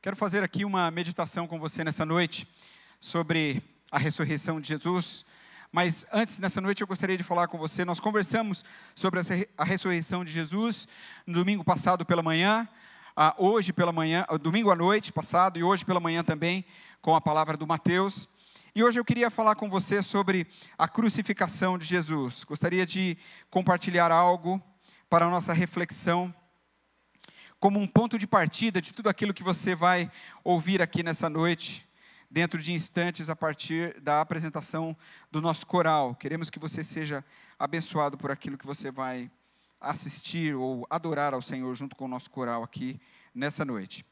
Quero fazer aqui uma meditação com você nessa noite sobre a ressurreição de Jesus. Mas antes, nessa noite, eu gostaria de falar com você. Nós conversamos sobre a ressurreição de Jesus no domingo passado pela manhã, hoje pela manhã, domingo à noite passado e hoje pela manhã também, com a palavra do Mateus. E hoje eu queria falar com você sobre a crucificação de Jesus. Gostaria de compartilhar algo para a nossa reflexão, como um ponto de partida de tudo aquilo que você vai ouvir aqui nessa noite, dentro de instantes a partir da apresentação do nosso coral. Queremos que você seja abençoado por aquilo que você vai assistir ou adorar ao Senhor junto com o nosso coral aqui nessa noite.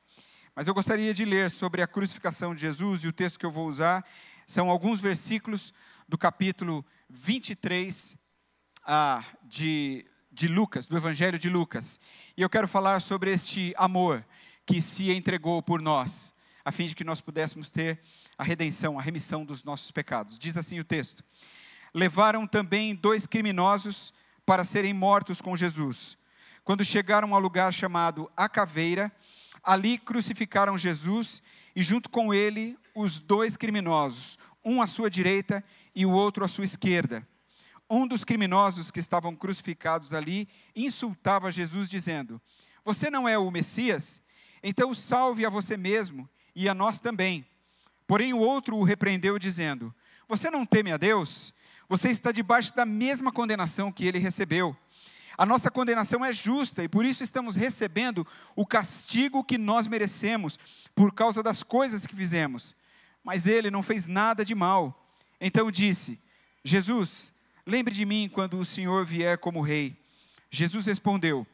Mas eu gostaria de ler sobre a crucificação de Jesus, e o texto que eu vou usar são alguns versículos do capítulo 23 de Lucas, do Evangelho de Lucas. E eu quero falar sobre este amor que se entregou por nós, a fim de que nós pudéssemos ter a redenção, a remissão dos nossos pecados. Diz assim o texto: levaram também 2 criminosos para serem mortos com Jesus. Quando chegaram ao lugar chamado A Caveira, ali crucificaram Jesus e junto com ele os 2 criminosos, um à sua direita e o outro à sua esquerda. Um dos criminosos que estavam crucificados ali insultava Jesus dizendo: você não é o Messias? Então salve a você mesmo e a nós também. Porém o outro o repreendeu dizendo: você não teme a Deus? Você está debaixo da mesma condenação que ele recebeu. A nossa condenação é justa e por isso estamos recebendo o castigo que nós merecemos, por causa das coisas que fizemos. Mas ele não fez nada de mal. Então disse: Jesus, lembre de mim quando o Senhor vier como rei. Jesus respondeu: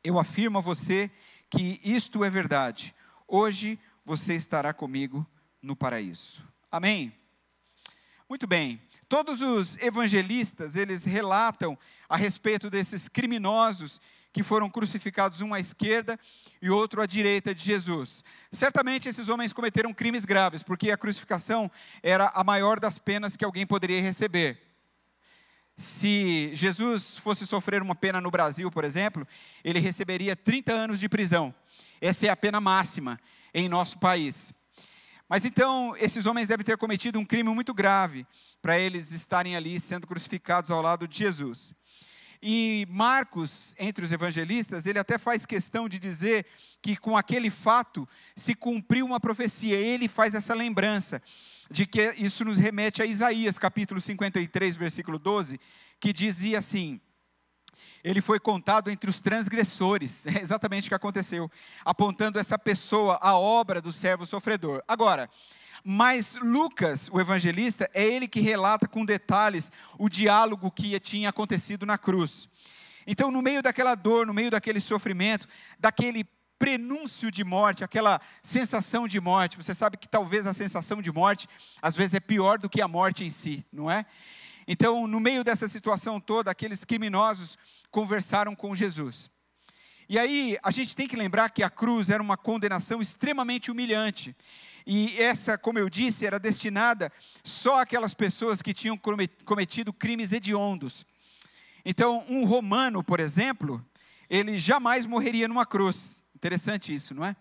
eu afirmo a você que isto é verdade. Hoje você estará comigo no paraíso. Amém? Muito bem. Todos os evangelistas, eles relatam a respeito desses criminosos que foram crucificados, um à esquerda e outro à direita de Jesus. Certamente esses homens cometeram crimes graves, porque a crucificação era a maior das penas que alguém poderia receber. Se Jesus fosse sofrer uma pena no Brasil, por exemplo, ele receberia 30 anos de prisão. Essa é a pena máxima em nosso país. Mas então, esses homens devem ter cometido um crime muito grave para eles estarem ali sendo crucificados ao lado de Jesus. E Marcos, entre os evangelistas, ele até faz questão de dizer que com aquele fato se cumpriu uma profecia. Ele faz essa lembrança de que isso nos remete a Isaías, capítulo 53, versículo 12, que dizia assim: ele foi contado entre os transgressores. É exatamente o que aconteceu, apontando essa pessoa, a obra do servo sofredor. Agora, mas Lucas, o evangelista, é ele que relata com detalhes o diálogo que tinha acontecido na cruz. Então, no meio daquela dor, no meio daquele sofrimento, daquele prenúncio de morte, aquela sensação de morte, você sabe que talvez a sensação de morte, às vezes é pior do que a morte em si, não é? Então, no meio dessa situação toda, aqueles criminosos conversaram com Jesus. E aí, a gente tem que lembrar que a cruz era uma condenação extremamente humilhante. E essa, como eu disse, era destinada só àquelas pessoas que tinham cometido crimes hediondos. Então, um romano, por exemplo, ele jamais morreria numa cruz. Interessante isso, não é?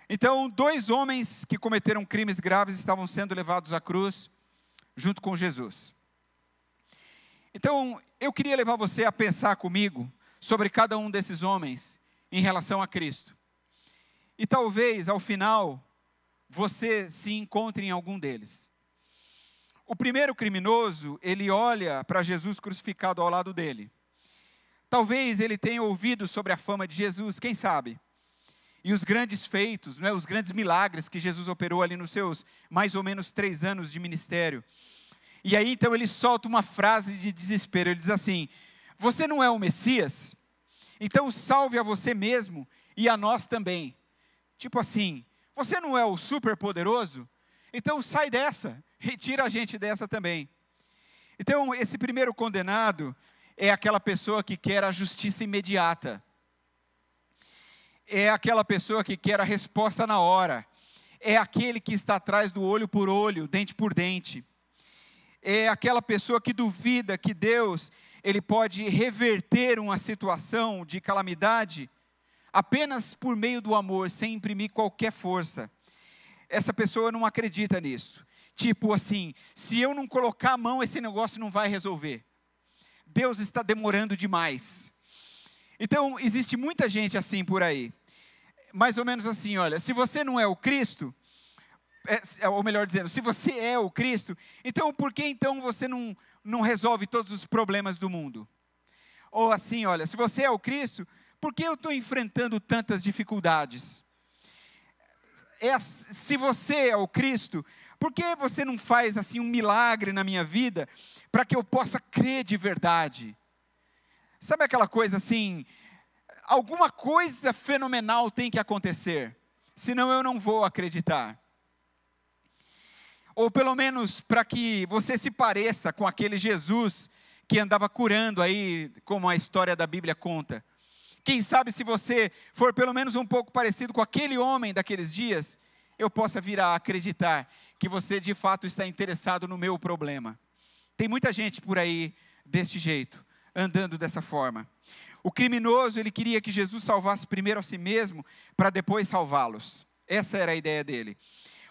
Então, 2 homens que cometeram crimes graves estavam sendo levados à cruz junto com Jesus. Então, eu queria levar você a pensar comigo sobre cada um desses homens em relação a Cristo. E talvez, ao final, você se encontre em algum deles. O primeiro criminoso, ele olha para Jesus crucificado ao lado dele. Talvez ele tenha ouvido sobre a fama de Jesus, quem sabe? E os grandes feitos, os grandes milagres que Jesus operou ali nos seus mais ou menos 3 anos de ministério. E aí então ele solta uma frase de desespero, ele diz assim: você não é o Messias? Então salve a você mesmo e a nós também. Tipo assim, você não é o super poderoso? Então sai dessa, retira a gente dessa também. Então esse primeiro condenado é aquela pessoa que quer a justiça imediata. É aquela pessoa que quer a resposta na hora. É aquele que está atrás do olho por olho, dente por dente. É aquela pessoa que duvida que Deus, ele pode reverter uma situação de calamidade apenas por meio do amor, sem imprimir qualquer força, essa pessoa não acredita nisso. Tipo assim, se eu não colocar a mão, esse negócio não vai resolver. Deus está demorando demais. Então, existe muita gente assim por aí. Mais ou menos assim, olha, se você não é o Cristo, ou melhor dizendo, se você é o Cristo, então por que então você não resolve todos os problemas do mundo? Ou assim, olha, se você é o Cristo, por que eu estou enfrentando tantas dificuldades? Se você é o Cristo, por que você não faz assim um milagre na minha vida, para que eu possa crer de verdade? Sabe aquela coisa assim, alguma coisa fenomenal tem que acontecer, senão eu não vou acreditar. Ou pelo menos para que você se pareça com aquele Jesus que andava curando aí, como a história da Bíblia conta. Quem sabe se você for pelo menos um pouco parecido com aquele homem daqueles dias, eu possa vir a acreditar que você de fato está interessado no meu problema. Tem muita gente por aí deste jeito, andando dessa forma. O criminoso, ele queria que Jesus salvasse primeiro a si mesmo, para depois salvá-los. Essa era a ideia dele.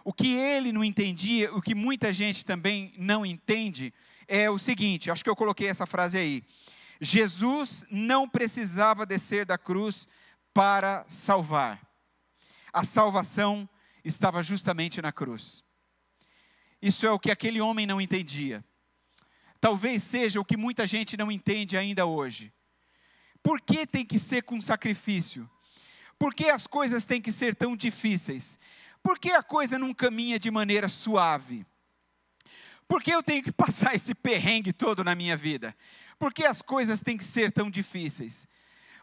O que ele não entendia, o que muita gente também não entende, é o seguinte, acho que eu coloquei essa frase aí. Jesus não precisava descer da cruz para salvar. A salvação estava justamente na cruz. Isso é o que aquele homem não entendia. Talvez seja o que muita gente não entende ainda hoje. Por que tem que ser com sacrifício? Por que as coisas têm que ser tão difíceis? Por que a coisa não caminha de maneira suave? Por que eu tenho que passar esse perrengue todo na minha vida? Por que as coisas têm que ser tão difíceis?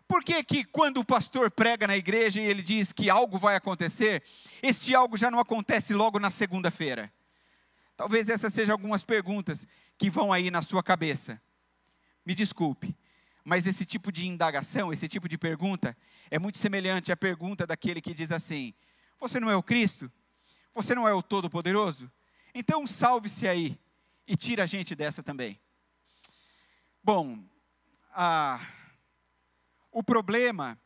Por que que quando o pastor prega na igreja e ele diz que algo vai acontecer, este algo já não acontece logo na segunda-feira? Talvez essas sejam algumas perguntas que vão aí na sua cabeça. Me desculpe, mas esse tipo de indagação, esse tipo de pergunta, é muito semelhante à pergunta daquele que diz assim, você não é o Cristo? Você não é o Todo-Poderoso? Então salve-se aí e tira a gente dessa também. Bom, o problema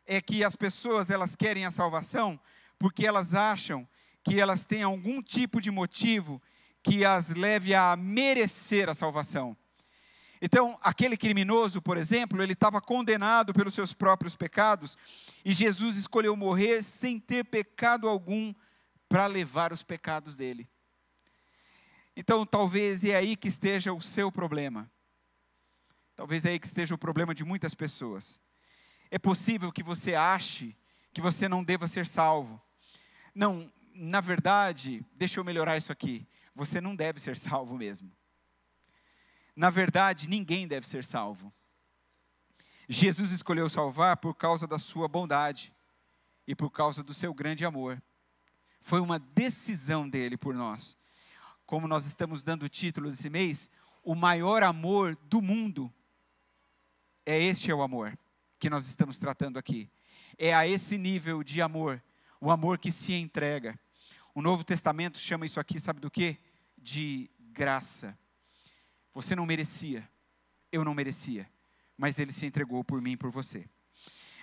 é que as pessoas, elas querem a salvação porque elas acham que elas têm algum tipo de motivo que as leve a merecer a salvação. Então, aquele criminoso, por exemplo, ele estava condenado pelos seus próprios pecados, e Jesus escolheu morrer sem ter pecado algum para levar os pecados dele. Então, talvez é aí que esteja o seu problema. Talvez é aí que esteja o problema de muitas pessoas. É possível que você ache que você não deva ser salvo. Não, na verdade, deixa eu melhorar isso aqui. Você não deve ser salvo mesmo. Na verdade, ninguém deve ser salvo. Jesus escolheu salvar por causa da sua bondade e por causa do seu grande amor. Foi uma decisão dele por nós. Como nós estamos dando o título desse mês, o maior amor do mundo. Este é o amor que nós estamos tratando aqui. É a esse nível de amor, o amor que se entrega. O Novo Testamento chama isso aqui, sabe do quê? De graça. Você não merecia, eu não merecia, mas ele se entregou por mim e por você.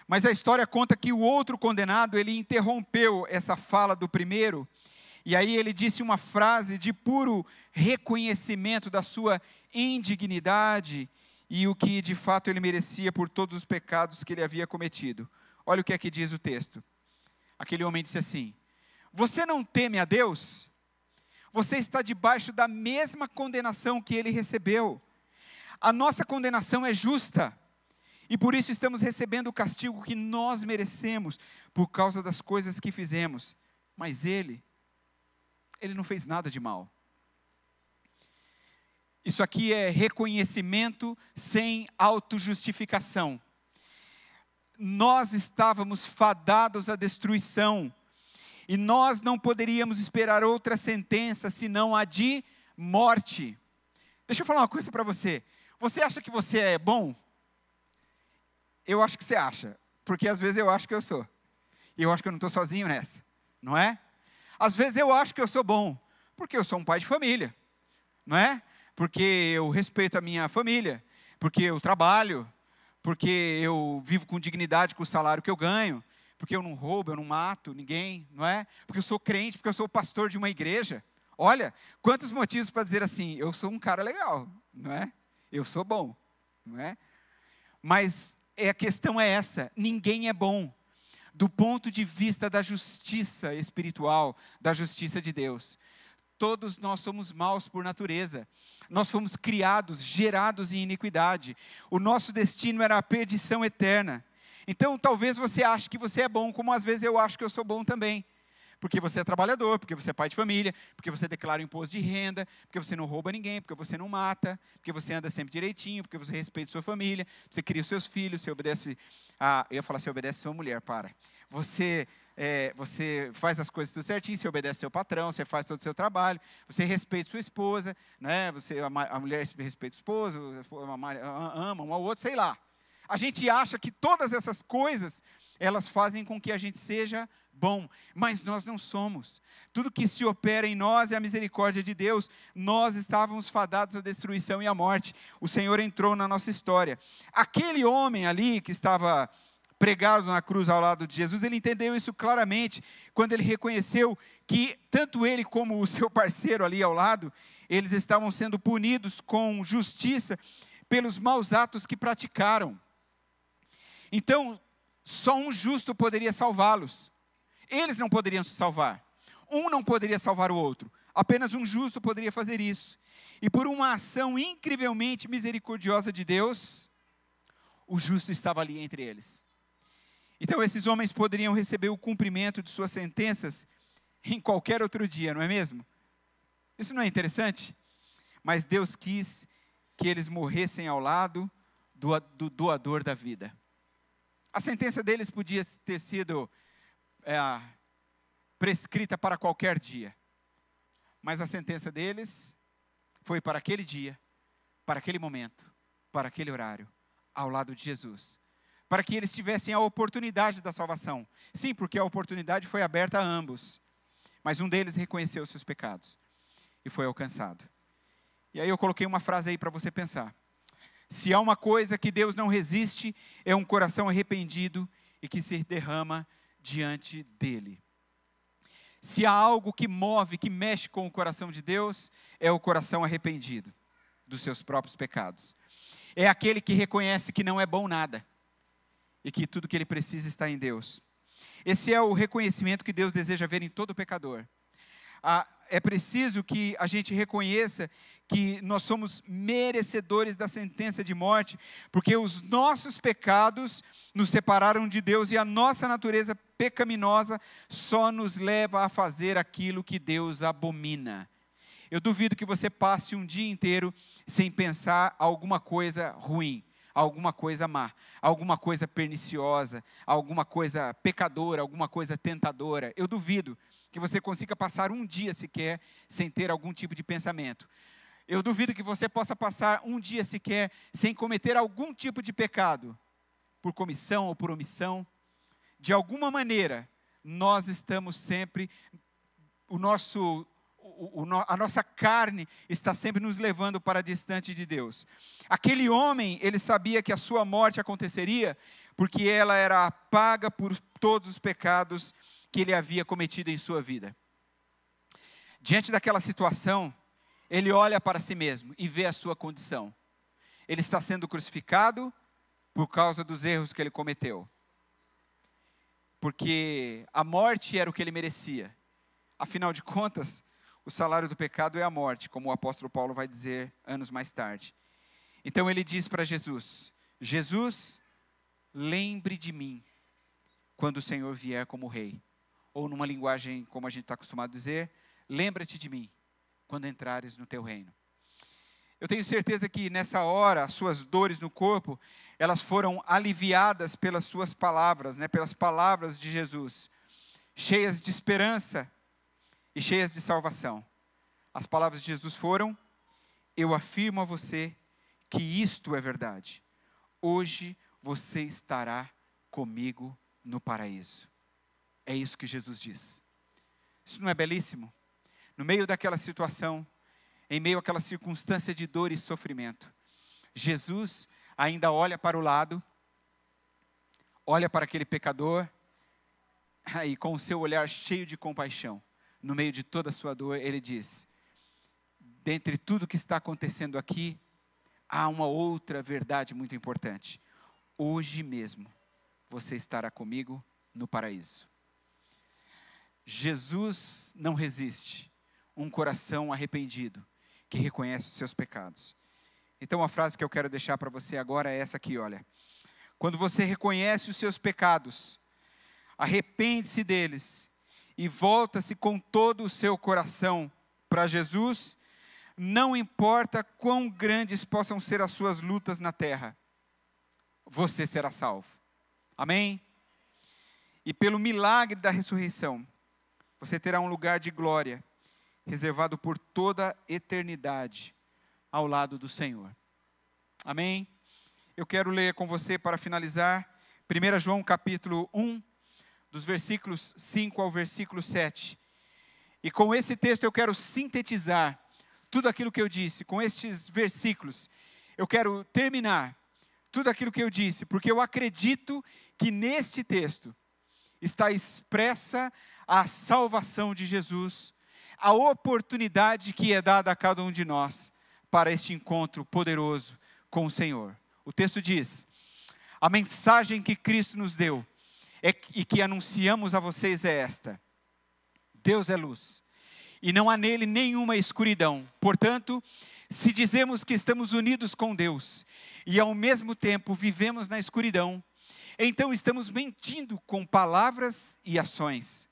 Mas a história conta que o outro condenado, ele interrompeu essa fala do primeiro, e aí ele disse uma frase de puro reconhecimento da sua indignidade, e o que de fato ele merecia por todos os pecados que ele havia cometido. Olha o que é que diz o texto. Aquele homem disse assim, você não teme a Deus? Você está debaixo da mesma condenação que ele recebeu. A nossa condenação é justa. E por isso estamos recebendo o castigo que nós merecemos, por causa das coisas que fizemos. Mas ele não fez nada de mal. Isso aqui é reconhecimento sem autojustificação. Nós estávamos fadados à destruição. E nós não poderíamos esperar outra sentença, senão a de morte. Deixa eu falar uma coisa para você. Você acha que você é bom? Eu acho que você acha. Porque às vezes eu acho que eu sou. E eu acho que eu não estou sozinho nessa. Não é? Às vezes eu acho que eu sou bom. Porque eu sou um pai de família. Não é? Porque eu respeito a minha família. Porque eu trabalho. porque eu vivo com dignidade com o salário que eu ganho, porque eu não roubo, eu não mato ninguém, não é? Porque eu sou crente, porque eu sou pastor de uma igreja. Olha, quantos motivos para dizer assim, eu sou um cara legal, não é? Eu sou bom, não é? Mas a questão é essa, ninguém é bom, do ponto de vista da justiça espiritual, da justiça de Deus. Todos nós somos maus por natureza. Nós fomos criados, gerados em iniquidade. O nosso destino era a perdição eterna. Então, talvez você ache que você é bom, como às vezes eu acho que eu sou bom também. Porque você é trabalhador, porque você é pai de família, porque você declara o imposto de renda, porque você não rouba ninguém, porque você não mata, porque você anda sempre direitinho, porque você respeita sua família, você cria os seus filhos, você obedece eu ia falar, você obedece sua mulher, para. Você faz as coisas tudo certinho, você obedece seu patrão, você faz todo o seu trabalho, você respeita sua esposa, né? A mulher respeita o esposo, ama um ao outro, sei lá. A gente acha que todas essas coisas, elas fazem com que a gente seja bom, mas nós não somos. Tudo que se opera em nós é a misericórdia de Deus. Nós estávamos fadados à destruição e à morte. O Senhor entrou na nossa história. Aquele homem ali que estava pregado na cruz ao lado de Jesus, ele entendeu isso claramente, quando ele reconheceu que tanto ele como o seu parceiro ali ao lado, eles estavam sendo punidos com justiça pelos maus atos que praticaram. Então, só um justo poderia salvá-los. Eles não poderiam se salvar. Um não poderia salvar o outro. Apenas um justo poderia fazer isso. E por uma ação incrivelmente misericordiosa de Deus, o justo estava ali entre eles. Então esses homens poderiam receber o cumprimento de suas sentenças em qualquer outro dia, não é mesmo? Isso não é interessante? Mas Deus quis que eles morressem ao lado do doador da vida. A sentença deles podia ter sido prescrita para qualquer dia. Mas a sentença deles foi para aquele dia, para aquele momento, para aquele horário, ao lado de Jesus. Para que eles tivessem a oportunidade da salvação. Sim, porque a oportunidade foi aberta a ambos. Mas um deles reconheceu os seus pecados e foi alcançado. E aí eu coloquei uma frase aí para você pensar. Se há uma coisa que Deus não resiste, é um coração arrependido e que se derrama diante dele. Se há algo que move, que mexe com o coração de Deus, é o coração arrependido dos seus próprios pecados. É aquele que reconhece que não é bom nada e que tudo que ele precisa está em Deus. Esse é o reconhecimento que Deus deseja ver em todo pecador. É preciso que a gente reconheça que nós somos merecedores da sentença de morte, porque os nossos pecados nos separaram de Deus e a nossa natureza pecaminosa só nos leva a fazer aquilo que Deus abomina. Eu duvido que você passe um dia inteiro sem pensar alguma coisa ruim, alguma coisa má, alguma coisa perniciosa, alguma coisa pecadora, alguma coisa tentadora. Eu duvido que você consiga passar um dia sequer sem ter algum tipo de pensamento. Eu duvido que você possa passar um dia sequer sem cometer algum tipo de pecado, por comissão ou por omissão. De alguma maneira, nós estamos sempre, a nossa carne está sempre nos levando para distante de Deus. Aquele homem, ele sabia que a sua morte aconteceria, porque ela era a paga por todos os pecados que ele havia cometido em sua vida. Diante daquela situação, ele olha para si mesmo e vê a sua condição. Ele está sendo crucificado por causa dos erros que ele cometeu. Porque a morte era o que ele merecia. Afinal de contas, o salário do pecado é a morte, como o apóstolo Paulo vai dizer anos mais tarde. Então ele diz para Jesus: Jesus, lembre de mim quando o Senhor vier como rei. Ou numa linguagem como a gente está acostumado a dizer, lembra-te de mim quando entrares no teu reino. Eu tenho certeza que nessa hora, as suas dores no corpo, elas foram aliviadas pelas suas palavras, pelas palavras de Jesus, cheias de esperança e cheias de salvação. As palavras de Jesus foram: eu afirmo a você que isto é verdade. Hoje você estará comigo no paraíso. É isso que Jesus diz. Isso não é belíssimo? No meio daquela situação, em meio àquela circunstância de dor e sofrimento, Jesus ainda olha para o lado olha para aquele pecador, e com o seu olhar cheio de compaixão, no meio de toda a sua dor, ele diz: dentre tudo que está acontecendo aqui, há uma outra verdade muito importante. Hoje mesmo, você estará comigo no paraíso. Jesus não resiste um coração arrependido, que reconhece os seus pecados. Então a frase que eu quero deixar para você agora é essa aqui, olha. Quando você reconhece os seus pecados, arrepende-se deles e volta-se com todo o seu coração para Jesus, não importa quão grandes possam ser as suas lutas na terra, você será salvo. Amém? E pelo milagre da ressurreição, você terá um lugar de glória, reservado por toda a eternidade, ao lado do Senhor. Amém? Eu quero ler com você, para finalizar, 1 João capítulo 1, dos versículos 5 ao versículo 7. E com esse texto eu quero sintetizar tudo aquilo que eu disse. Com estes versículos, eu quero terminar tudo aquilo que eu disse, porque eu acredito que neste texto está expressa a salvação de Jesus, a oportunidade que é dada a cada um de nós para este encontro poderoso com o Senhor. O texto diz: a mensagem que Cristo nos deu e que anunciamos a vocês é esta: Deus é luz, e não há nele nenhuma escuridão. Portanto, se dizemos que estamos unidos com Deus, e ao mesmo tempo vivemos na escuridão, então estamos mentindo com palavras e ações.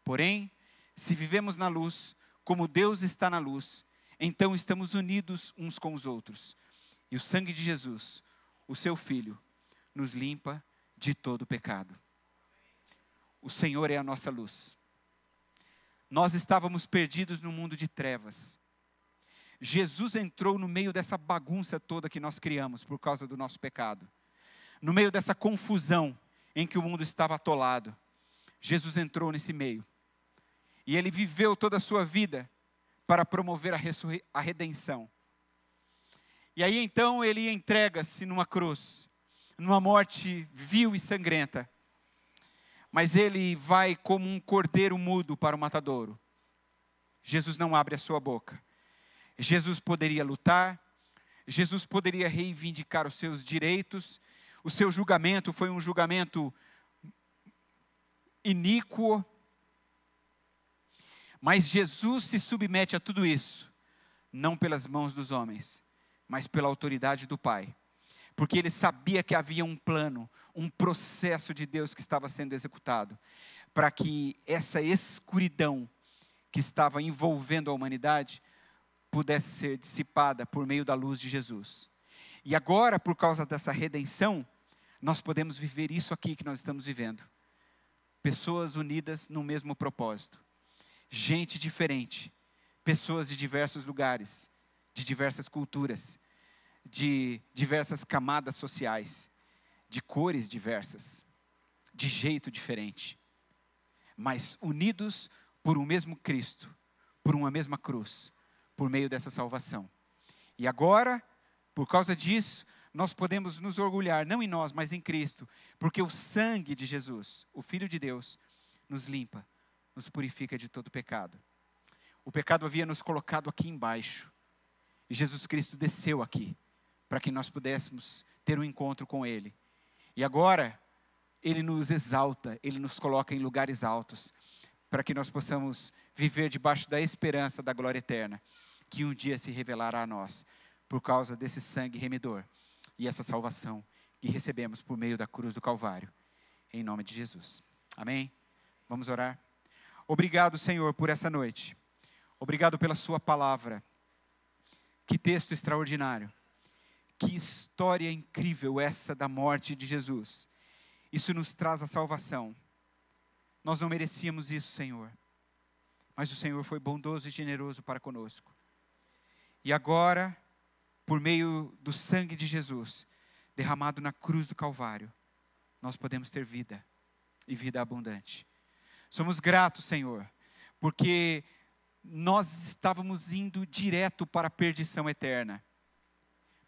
Porém, se vivemos na luz, como Deus está na luz, então estamos unidos uns com os outros. E o sangue de Jesus, o seu Filho, nos limpa de todo pecado. O Senhor é a nossa luz. Nós estávamos perdidos no mundo de trevas. Jesus entrou no meio dessa bagunça toda que nós criamos por causa do nosso pecado. No meio dessa confusão em que o mundo estava atolado. Jesus entrou nesse meio. E ele viveu toda a sua vida para promover a redenção. E aí então ele entrega-se numa cruz, numa morte vil e sangrenta. Mas ele vai como um cordeiro mudo para o matadouro. Jesus não abre a sua boca. Jesus poderia lutar, Jesus poderia reivindicar os seus direitos. O seu julgamento foi um julgamento iníquo. Mas Jesus se submete a tudo isso, não pelas mãos dos homens, mas pela autoridade do Pai. Porque ele sabia que havia um plano, um processo de Deus que estava sendo executado, para que essa escuridão que estava envolvendo a humanidade pudesse ser dissipada por meio da luz de Jesus. E agora, por causa dessa redenção, nós podemos viver isso aqui que nós estamos vivendo. Pessoas unidas no mesmo propósito. Gente diferente, pessoas de diversos lugares, de diversas culturas, de diversas camadas sociais, de cores diversas, de jeito diferente, mas unidos por um mesmo Cristo, por uma mesma cruz, por meio dessa salvação. E agora, por causa disso, nós podemos nos orgulhar, não em nós, mas em Cristo, porque o sangue de Jesus, o Filho de Deus, nos limpa, nos purifica de todo pecado. O pecado havia nos colocado aqui embaixo, e Jesus Cristo desceu aqui, para que nós pudéssemos ter um encontro com Ele. E agora, Ele nos exalta, Ele nos coloca em lugares altos, para que nós possamos viver debaixo da esperança da glória eterna, que um dia se revelará a nós, por causa desse sangue remidor, e essa salvação que recebemos por meio da cruz do Calvário, em nome de Jesus. Amém? Vamos orar? Obrigado, Senhor, por essa noite. Obrigado pela sua palavra. Que texto extraordinário. Que história incrível essa da morte de Jesus. Isso nos traz a salvação. Nós não merecíamos isso, Senhor. Mas o Senhor foi bondoso e generoso para conosco. E agora, por meio do sangue de Jesus, derramado na cruz do Calvário, nós podemos ter vida, e vida abundante. Somos gratos, Senhor, porque nós estávamos indo direto para a perdição eterna.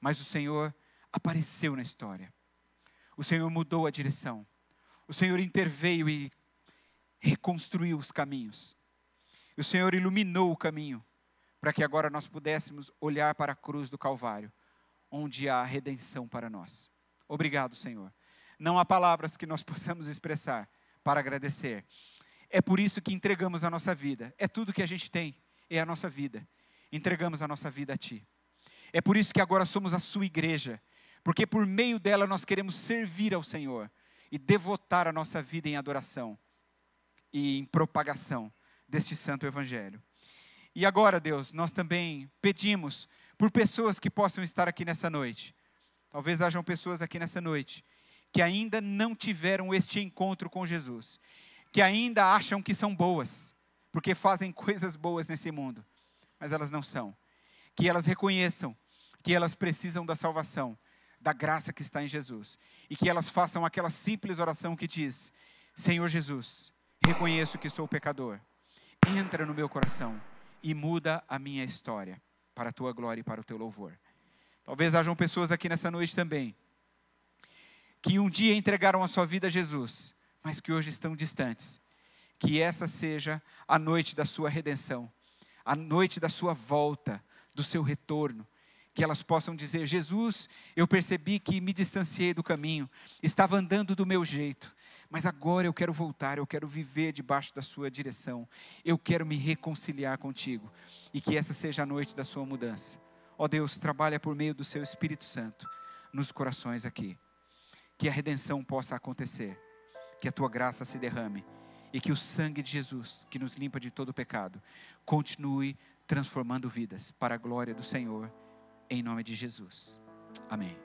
Mas o Senhor apareceu na história. O Senhor mudou a direção. O Senhor interveio e reconstruiu os caminhos. O Senhor iluminou o caminho para que agora nós pudéssemos olhar para a cruz do Calvário, onde há redenção para nós. Obrigado, Senhor. Não há palavras que nós possamos expressar para agradecer. É por isso que entregamos a nossa vida. É tudo que a gente tem, é a nossa vida. Entregamos a nossa vida a Ti. É por isso que agora somos a Sua igreja, porque por meio dela nós queremos servir ao Senhor e devotar a nossa vida em adoração e em propagação deste santo evangelho. E agora, Deus, nós também pedimos por pessoas que possam estar aqui nessa noite. Talvez hajam pessoas aqui nessa noite que ainda não tiveram este encontro com Jesus, que ainda acham que são boas, porque fazem coisas boas nesse mundo, mas elas não são. Que elas reconheçam que elas precisam da salvação, da graça que está em Jesus, e que elas façam aquela simples oração que diz: Senhor Jesus, reconheço que sou pecador, entra no meu coração e muda a minha história, para a Tua glória e para o Teu louvor. Talvez hajam pessoas aqui nessa noite também, que um dia entregaram a sua vida a Jesus, mas que hoje estão distantes. Que essa seja a noite da sua redenção, a noite da sua volta, do seu retorno. Que elas possam dizer: Jesus, eu percebi que me distanciei do caminho, estava andando do meu jeito, mas agora eu quero voltar, eu quero viver debaixo da sua direção, eu quero me reconciliar contigo, e que essa seja a noite da sua mudança. Ó Deus, trabalha por meio do seu Espírito Santo, nos corações aqui, que a redenção possa acontecer, que a tua graça se derrame, e que o sangue de Jesus, que nos limpa de todo pecado, continue transformando vidas, para a glória do Senhor, em nome de Jesus. Amém.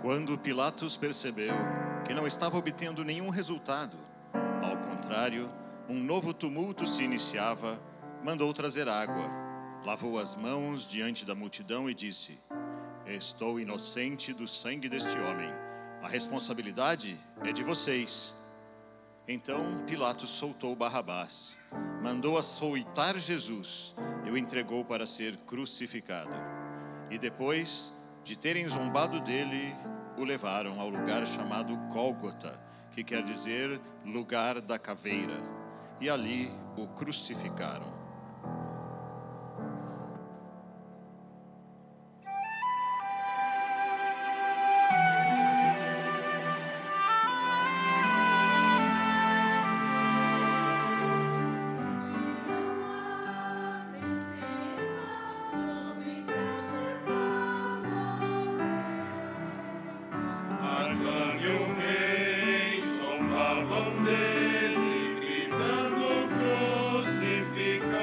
Quando Pilatos percebeu que não estava obtendo nenhum resultado, ao contrário, um novo tumulto se iniciava, mandou trazer água. Lavou as mãos diante da multidão e disse: estou inocente do sangue deste homem. A responsabilidade é de vocês. Então Pilatos soltou Barrabás, mandou açoitar Jesus e o entregou para ser crucificado. E depois de terem zombado dele, o levaram ao lugar chamado Gólgota, que quer dizer lugar da caveira, e ali o crucificaram. Zombavam dele, gritando crucificado.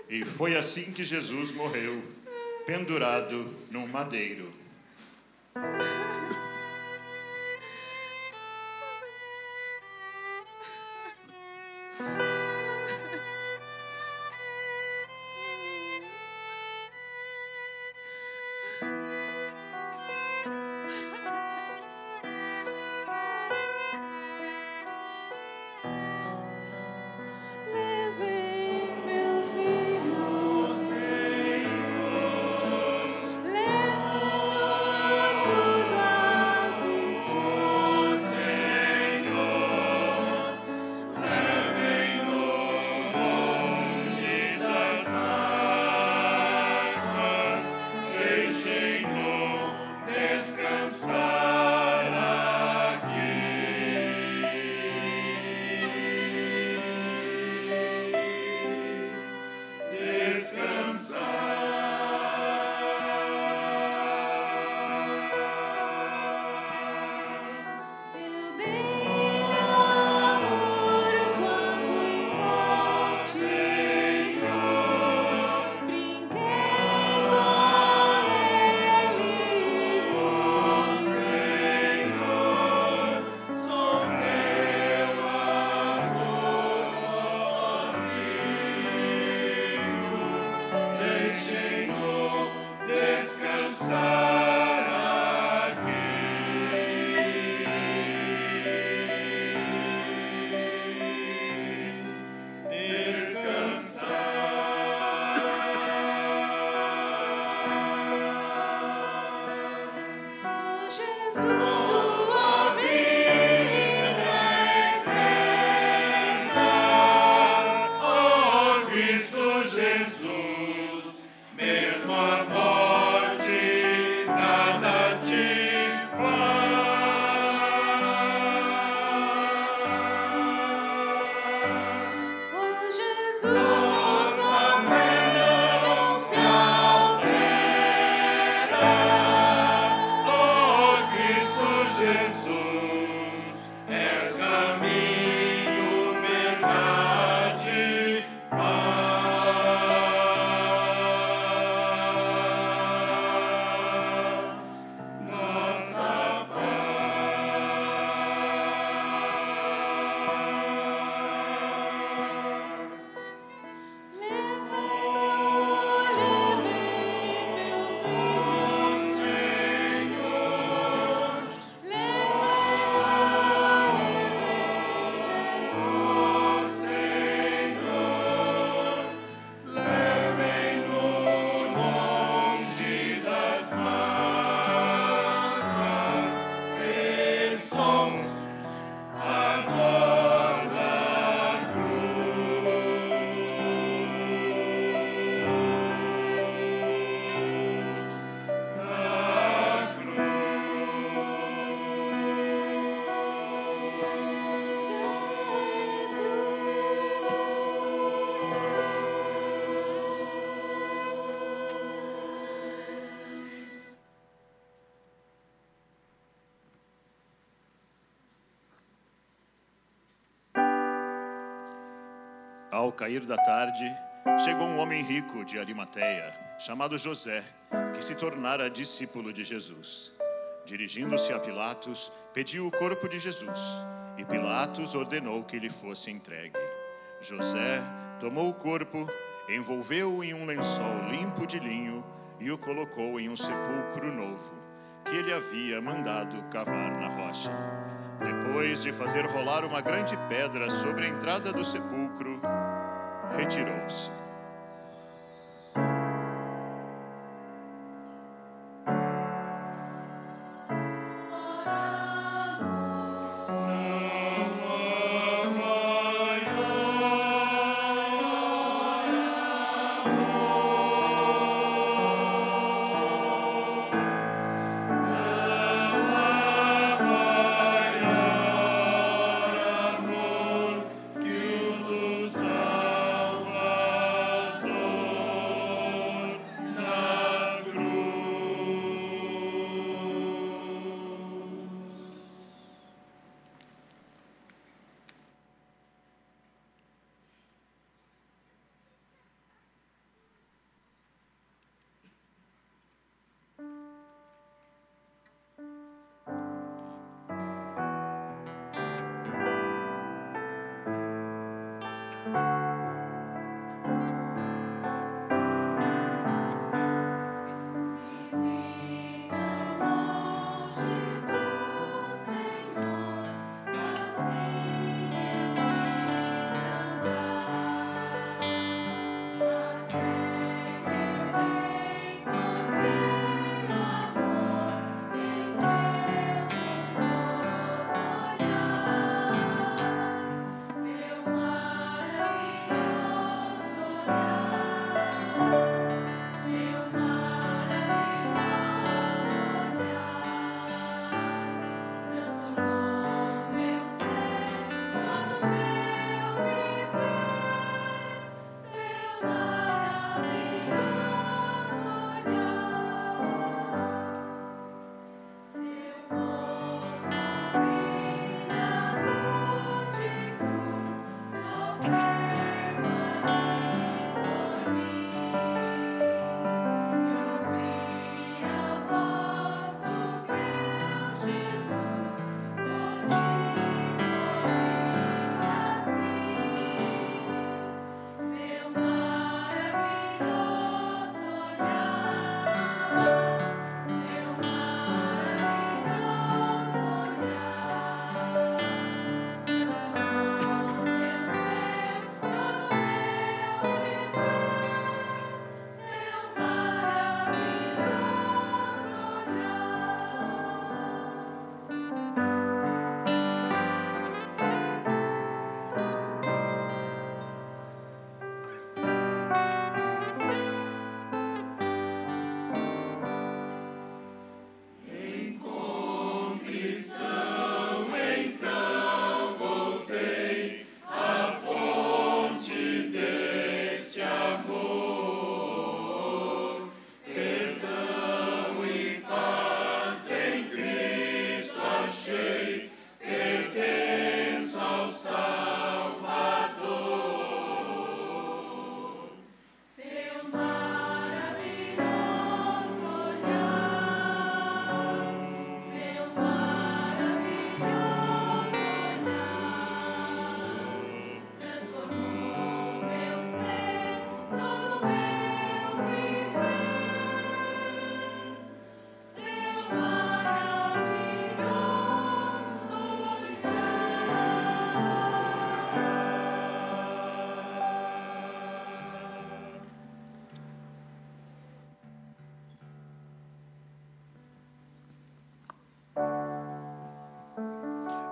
E foi assim que Jesus morreu, pendurado num madeiro. Ao cair da tarde, chegou um homem rico de Arimateia, chamado José, que se tornara discípulo de Jesus. Dirigindo-se a Pilatos, pediu o corpo de Jesus, e Pilatos ordenou que lhe fosse entregue. José tomou o corpo, envolveu-o em um lençol limpo de linho e o colocou em um sepulcro novo, que ele havia mandado cavar na rocha. Depois de fazer rolar uma grande pedra sobre a entrada do sepulcro, retirou-se.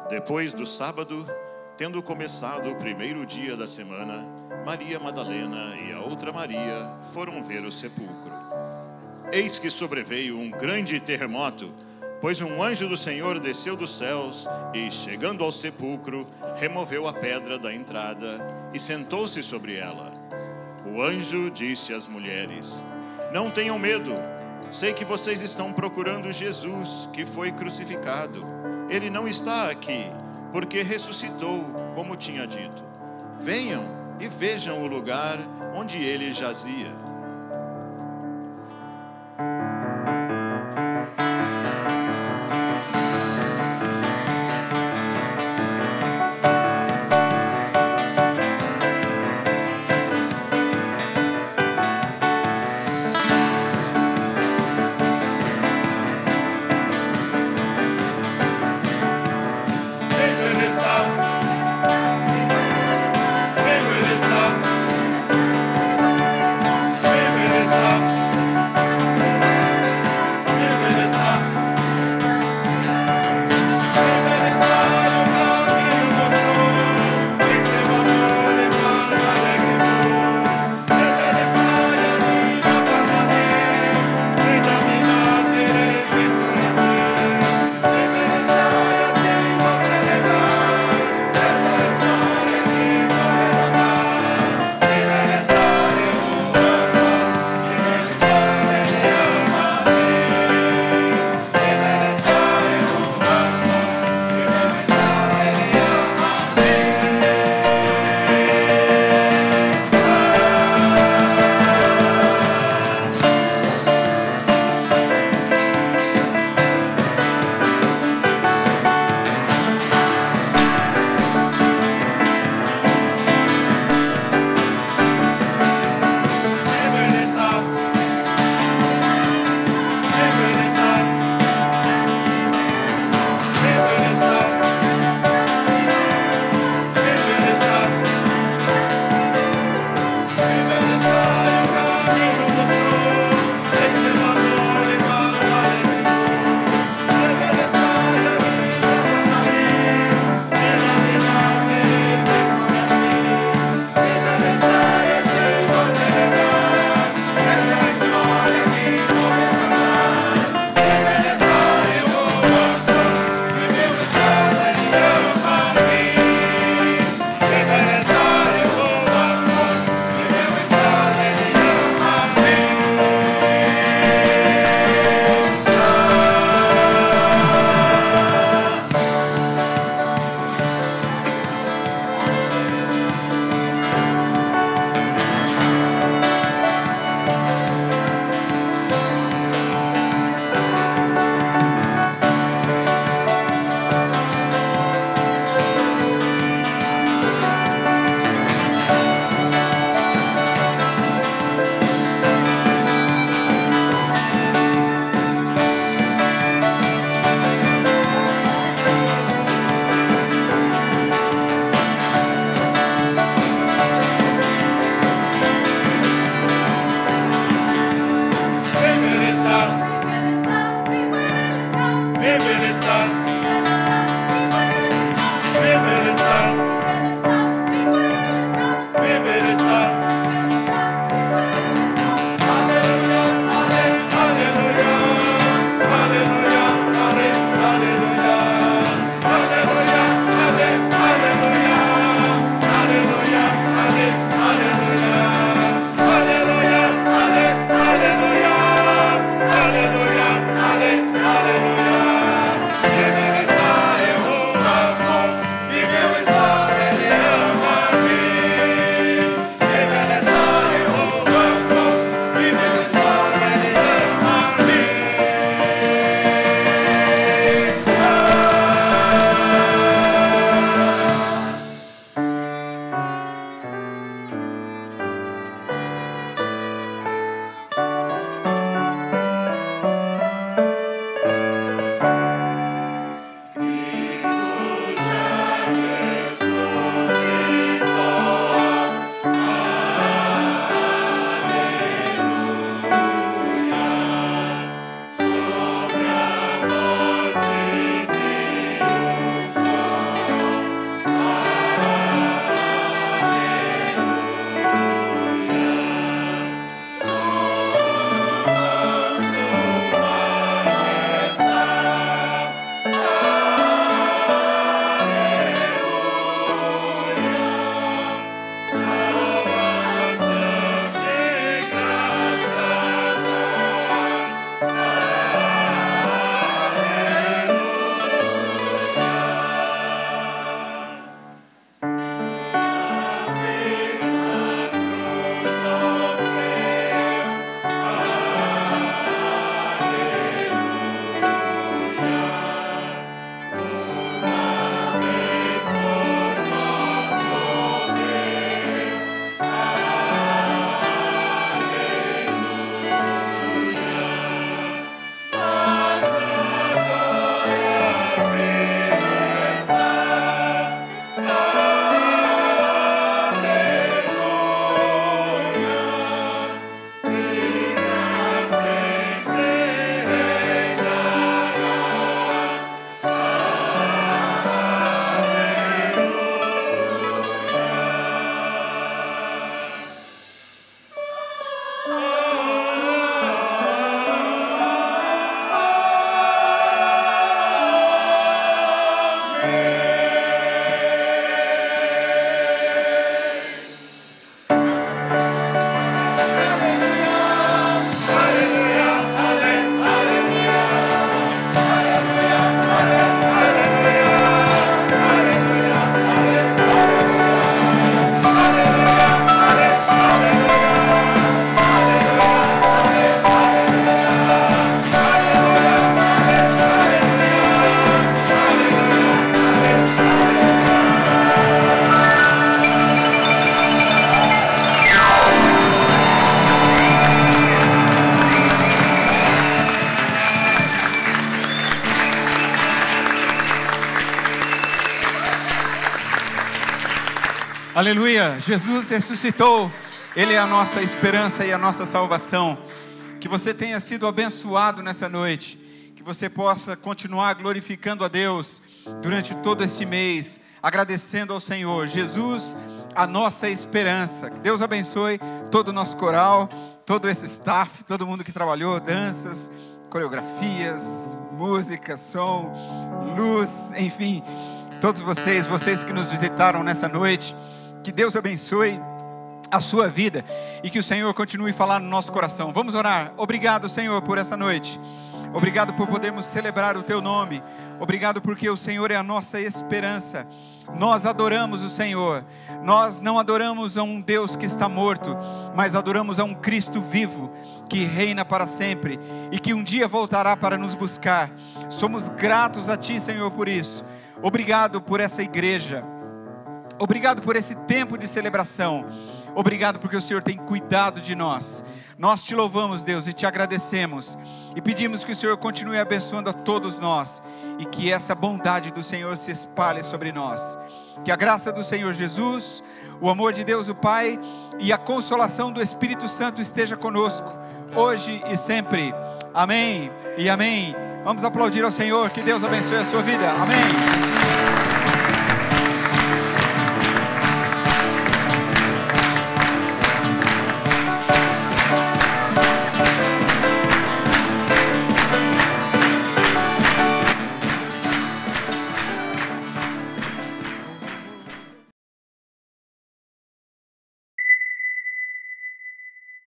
Depois do sábado, tendo começado o primeiro dia da semana, Maria Madalena e a outra Maria foram ver o sepulcro. Eis que sobreveio um grande terremoto, pois um anjo do Senhor desceu dos céus e, chegando ao sepulcro, removeu a pedra da entrada e sentou-se sobre ela. O anjo disse às mulheres: Não tenham medo, sei que vocês estão procurando Jesus, que foi crucificado. Ele não está aqui, porque ressuscitou, como tinha dito. Venham e vejam o lugar onde ele jazia. Aleluia, Jesus ressuscitou, Ele é a nossa esperança e a nossa salvação. Que você tenha sido abençoado nessa noite, que você possa continuar glorificando a Deus durante todo este mês, agradecendo ao Senhor. Jesus, a nossa esperança. Que Deus abençoe todo o nosso coral, todo esse staff, todo mundo que trabalhou, danças, coreografias, música, som, luz, enfim, todos vocês que nos visitaram nessa noite. Que Deus abençoe a sua vida e que o Senhor continue a falar no nosso coração. Vamos orar. Obrigado, Senhor, por essa noite. Obrigado por podermos celebrar o Teu nome. Obrigado porque o Senhor é a nossa esperança. Nós adoramos o Senhor. Nós não adoramos a um Deus que está morto, mas adoramos a um Cristo vivo, que reina para sempre e que um dia voltará para nos buscar. Somos gratos a Ti, Senhor, por isso. Obrigado por essa igreja. Obrigado por esse tempo de celebração. Obrigado porque o Senhor tem cuidado de nós. Nós Te louvamos, Deus, e Te agradecemos. E pedimos que o Senhor continue abençoando a todos nós. E que essa bondade do Senhor se espalhe sobre nós. Que a graça do Senhor Jesus, o amor de Deus o Pai e a consolação do Espírito Santo esteja conosco, hoje e sempre. Amém e amém. Vamos aplaudir ao Senhor. Que Deus abençoe a sua vida. Amém.